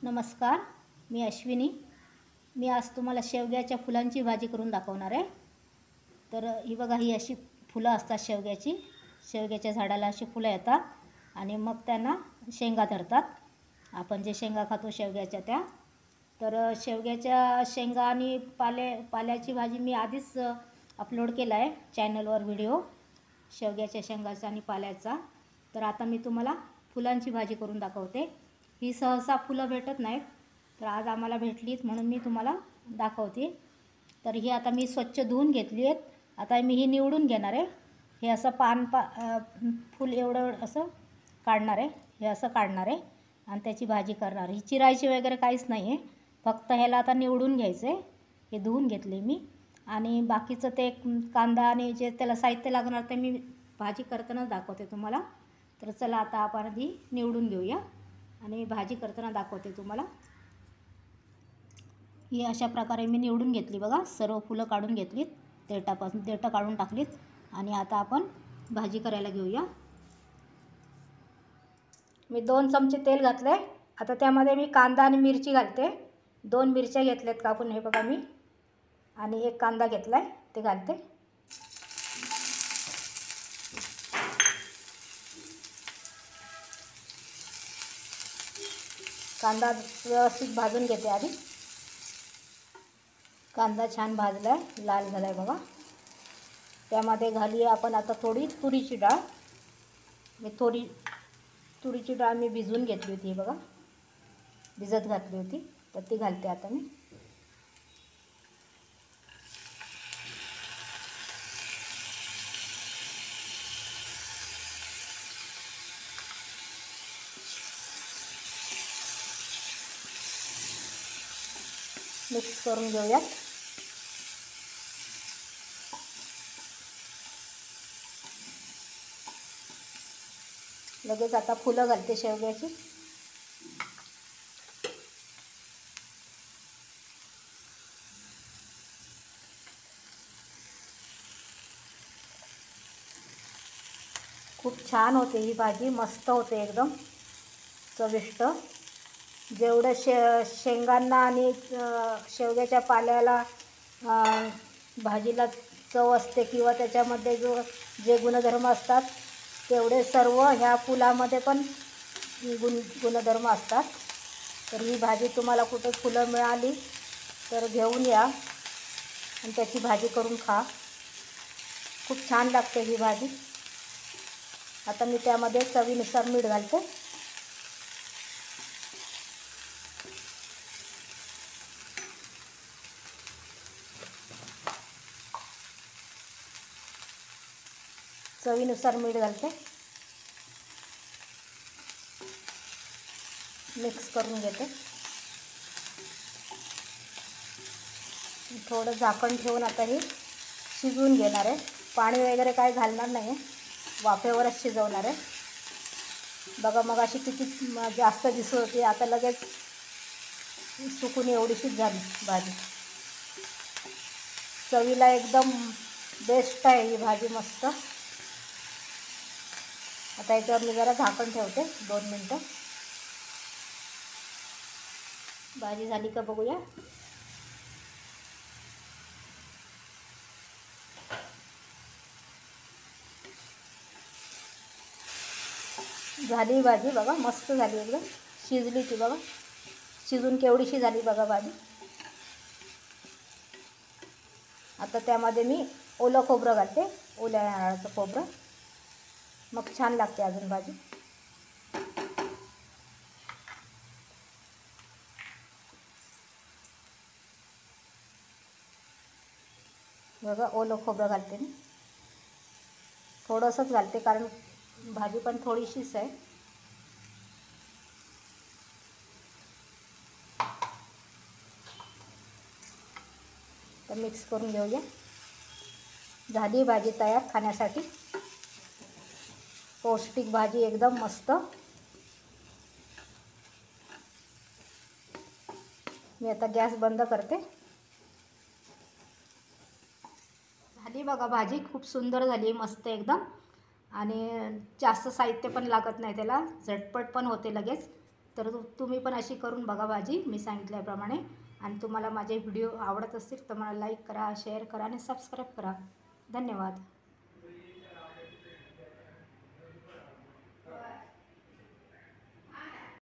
नमस्कार, मी अश्विनी. मी आज तुम्हाला शेवग्याच्या फुलांची भाजी करून दाखवणार आहे. तर ही बघा, ही अशी फुलं असतात शेवग्याची. शेवग्याच्या झाडाला अशी फुलं येतात आणि मग त्यांना शेंगा धरतात. आपण जे शेंगा खातो शेवग्याच्या त्या. तर शेवग्याच्या शेंगा आणि पाल्याची भाजी मी आधीच अपलोड केला आहे चॅनलवर व्हिडिओ, शेवग्याच्या शेंगाचा आणि पाल्याचा. तर आता मी तुम्हाला फुलांची भाजी करून दाखवते. ही सहसा फुलं भेटत नाहीत, तर आज आम्हाला भेटलीत म्हणून मी तुम्हाला दाखवते. तर ही आता मी स्वच्छ धुवून घेतली आहेत. आता मी ही निवडून घेणार आहे. हे असं फूल एवढं असं काढणार आहे, हे असं काढणार आहे आणि त्याची भाजी करणार. ही चिरायची वगैरे काहीच नाही आहे, फक्त ह्याला आता निवडून घ्यायचं आहे. हे धुवून घेतले मी आणि बाकीचं ते कांदा आणि जे त्याला साहित्य लागणार ते मी भाजी करतानाच दाखवते तुम्हाला. तर चला आता आपण आधी निवडून घेऊया आणि भाजी करताना दाखवते तुम्हाला. ही अशा प्रकारे मी निवडून घेतली बघा. सर्व फुलं काढून घेतलीत, देठं काढून टाकलीत आणि आता आपण भाजी करायला घेऊया. मी 2 चमचे तेल घातले. आता त्यामध्ये मी कांदा आणि मिरची घालते. 2 मिरच्या घेतल्यात कापून, हे बघा मी, आणि 1 कांदा घेतला आहे ते घालते. कांदा व्यवस्थित भाजून घेते आधी. कांदा छान भाजला आहे, लाल झाला आहे बघा. त्यामध्ये घालूया आपण आता थोडी तुरीची डाळ. तुरीची डाळ मी भिजवून घेतली होती, बघा, भिजत घातली होती, तर ती घालते आता मी. मिक्स करून घेऊयात. लगेच आता फुलं घालते शेवग्याची. खूप छान होते ही भाजी, मस्त होते एकदम चविष्ट. जेवढं शेंगांना आणि शेवग्याच्या पाल्याला भाजीला चव असते किंवा त्याच्यामध्ये जे गुणधर्म असतात, तेवढे सर्व ह्या फुलामध्ये पण गुणधर्म असतात. तर ही भाजी तुम्हाला कुठे फुलं मिळाली तर घेऊन या आणि त्याची भाजी करून खा. खूप छान लागते ही भाजी. आता मी त्यामध्ये चवीनुसार मीठ घालते. चवीनुसार मीठ घालते. मिक्स करून घेते. थोडं झाकण ठेवून आता हे शिजवून घेणार आहे. पाणी वगैरे काय घालणार नाही आहे, वाफेवरच शिजवणार आहे. बघा, मग अशी किती जास्त दिसत होती, आता लगेच सुकून एवढीशीच झाली भाजी. चवीला एकदम बेस्ट आहे ही भाजी, मस्त. आता याच्यावर मी जरा झाकण ठेवते 2 मिनटं. भाजी झाली का बघूया. झाली भाजी बघा, मस्त झाली, एकदम शिजली ती बघा. शिजून केवढीशी झाली बघा भाजी. आता त्यामध्ये मी ओलं खोबरं घालते, ओल्या नारळाचं खोबरं. मग छान लागते अजून भाजी. बघा, ओलं खोबरं घालते मी. थोडंसंच घालते कारण भाजी पण थोडीशीच आहे. तर मिक्स करून घेऊया. झाली भाजी तयार खाण्यासाठी. पौष्टिक भाजी, एकदम मस्त. मी आता गॅस बंद करते. झाली बघा भाजी, खूप सुंदर झाली, मस्त एकदम. आणि जास्त साहित्य पण लागत नाही त्याला, झटपट पण होते लगेच. तर तुम्ही पण अशी करून बघा भाजी मी सांगितल्याप्रमाणे. आणि तुम्हाला माझे व्हिडिओ आवडत असतील तर मला लाईक करा, शेअर करा आणि सबस्क्राईब करा. धन्यवाद.